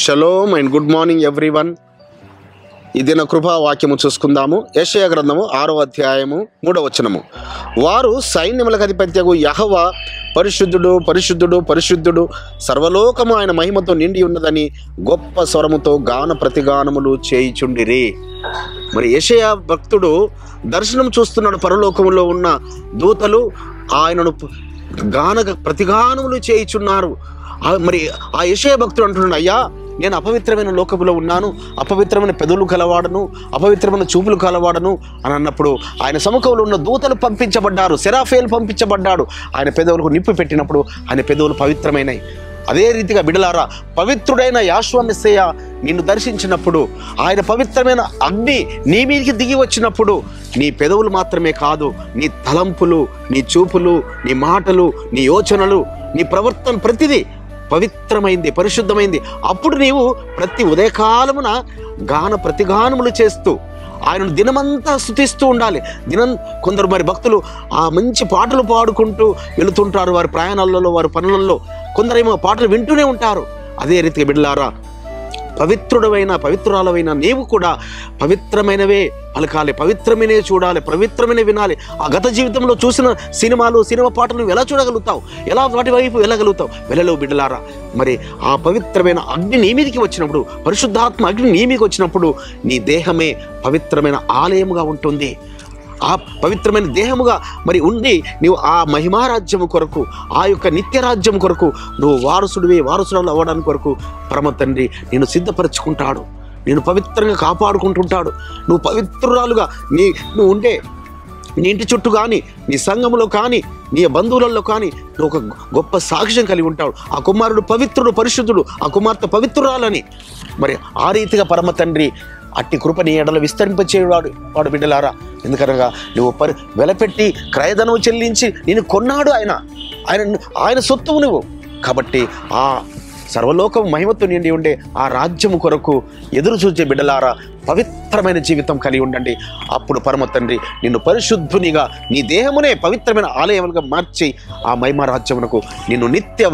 Shalom and good morning everyone. ఈ దిన కృపా వాక్యము చూసుకుందాము. యెషయా గ్రంథము 6వ అధ్యాయము 3వ వచనము. వారు సైన్యములకు అధిపత్యగు యెహోవా పరిశుద్ధుడు పరిశుద్ధుడు పరిశుద్ధుడు, సర్వలోకము ఆయన మహిమతో నిండి ఉన్నదని గొప్ప స్వరముతో గాన ప్రతిగానములు చేయుచుండిరి. మరి యెషయా భక్తుడు దర్శనం చూస్తున్నాడు. పరలోకములో ఉన్న దూతలు ఆయనను గాన ప్రతిగానములు చేయుచున్నారు. మరి ఆ యెషయా భక్తుడు అంటున్నాడు, అయ్యా నేను అపవిత్రమైన లోకములో ఉన్నాను, అపవిత్రమైన పెదవులు కలవాడను, అపవిత్రమైన చూపులు కలవాడను అని అన్నప్పుడు ఆయన సముఖంలో ఉన్న దూతలు పంపించబడ్డారు, సెరాఫేలు పంపించబడ్డాడు. ఆయన పెదవులకు నిప్పు పెట్టినప్పుడు ఆయన పెదవులు పవిత్రమైనవి. అదే రీతిగా బిడలారా, పవిత్రుడైన యాషువ మెస్సయ్య నిన్ను దర్శించినప్పుడు, ఆయన పవిత్రమైన అగ్ని నీ మీదికి దిగి వచ్చినప్పుడు నీ పెదవులు మాత్రమే కాదు, నీ తలంపులు, నీ చూపులు, నీ మాటలు, నీ యోచనలు, నీ ప్రవర్తన ప్రతిదీ పవిత్రమైంది, పరిశుద్ధమైంది. అప్పుడు నీవు ప్రతి ఉదయకాలమున గాన ప్రతిగానములు చేస్తూ ఆయనను దినమంతా స్తుతిస్తూ ఉండాలి. కొందరు మరి భక్తులు ఆ మంచి పాటలు పాడుకుంటూ వెళుతుంటారు వారి ప్రయాణాలలో, వారి పనులలో. కొందరేమో పాటలు వింటూనే ఉంటారు. అదే రీతిగా బిడ్డలారా, పవిత్రుడమైన పవిత్రురాలవైన నీవు కూడా పవిత్రమైనవే పలకాలి, పవిత్రమైనవే చూడాలి, పవిత్రమైనవి వినాలి. ఆ గత జీవితంలో చూసిన సినిమా పాటలు నువ్వు ఎలా చూడగలుగుతావు? ఎలా వాటి వైపు వెళ్ళగలుగుతావు? వెళ్ళలేవు బిడ్డలారా. మరి ఆ పవిత్రమైన అగ్ని నీ మీదికి వచ్చినప్పుడు, పరిశుద్ధాత్మ అగ్ని నీ మీదకి వచ్చినప్పుడు నీ దేహమే పవిత్రమైన ఆలయముగా ఉంటుంది. ఆ పవిత్రమైన దేహముగా మరి ఉండి నీవు ఆ మహిమారాజ్యము కొరకు, ఆ యొక్క నిత్యరాజ్యం కొరకు నువ్వు వారసురాలు అవ్వడానికి కొరకు పరమ తండ్రి నిన్ను సిద్ధపరచుకుంటాడు, నేను పవిత్రంగా కాపాడుకుంటుంటాడు. నువ్వు పవిత్రురాలుగా నువ్వు ఉంటే నీ ఇంటి చుట్టూ కానీ, నీ సంఘములో కానీ, నీ బంధువులలో కానీ నువ్వు ఒక గొప్ప సాక్ష్యం కలిగి ఉంటాడు. ఆ కుమారుడు పవిత్రుడు పరిశుద్ధుడు, ఆ కుమార్తె పవిత్రురాలని. మరి ఆ రీతిగా పరమ తండ్రి అట్టి కృపని ఎడల విస్తరింపచేవాడు బిడ్డలారా. ఎందుకనగా నువ్వు వెలపెట్టి క్రయధనము చెల్లించి నేను కొన్నాడు ఆయన సొత్తువు నువ్వు. కాబట్టి ఆ సర్వలోకం మహిమతో నిండి ఉండే ఆ రాజ్యము కొరకు ఎదురు చూచే బిడ్డలారా, పవిత్రమైన జీవితం కలిగి ఉండండి. అప్పుడు పరమ తండ్రి నిన్ను పరిశుద్ధునిగా, నీ దేహమునే పవిత్రమైన ఆలయములుగా మార్చి ఆ మహిమ రాజ్యమునకు నిన్ను నిత్య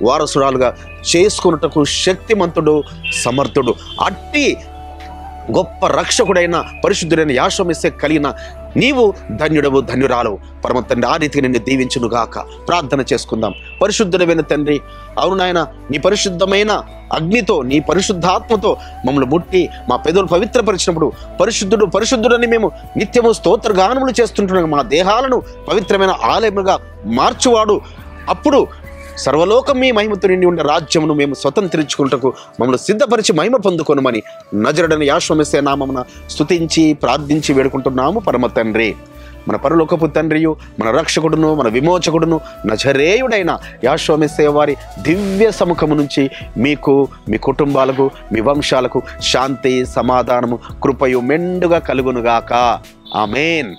వారసురాలుగా చేసుకున్నటకు శక్తిమంతుడు, సమర్థుడు. అట్టి గొప్ప రక్షకుడైన పరిశుద్ధుడైన యాషువ మెస్సీయ కలిగిన నీవు ధన్యుడవు, ధన్యురాలవు. పరమ తండ్రి ఆ రీతిగా నిన్ను దీవించును గాక. ప్రార్థన చేసుకుందాం. పరిశుద్ధుడైన తండ్రి, అవును నాయన, నీ పరిశుద్ధమైన అగ్నితో, నీ పరిశుద్ధాత్మతో మమ్మల్ని ముట్టి మా పెదవులు పవిత్రపరిచినప్పుడు పరిశుద్ధుడని మేము నిత్యము స్తోత్రగానములు చేస్తుంటున్నాం. మా దేహాలను పవిత్రమైన ఆలయముగా మార్చువాడు. అప్పుడు సర్వలోకం మీ మహిమతో నిండి ఉండే రాజ్యమును మేము స్వతంత్రించుకుంటకు మమ్మల్ని సిద్ధపరిచి మహిమ పొందుకొనుమని నజరుడైన యాషువ మెస్సీయ నామమున స్తుతించి ప్రార్థించి వేడుకుంటున్నాము పరమ తండ్రి. మన పరలోకపు తండ్రియు, మన రక్షకుడును, మన విమోచకుడును, నజరేయుడైన యాషువ మెస్సీయ వారి దివ్య సముఖము నుంచి మీకు, మీ కుటుంబాలకు, మీ వంశాలకు శాంతి, సమాధానము, కృపయు మెండుగా కలుగునుగాక. ఆమేన్.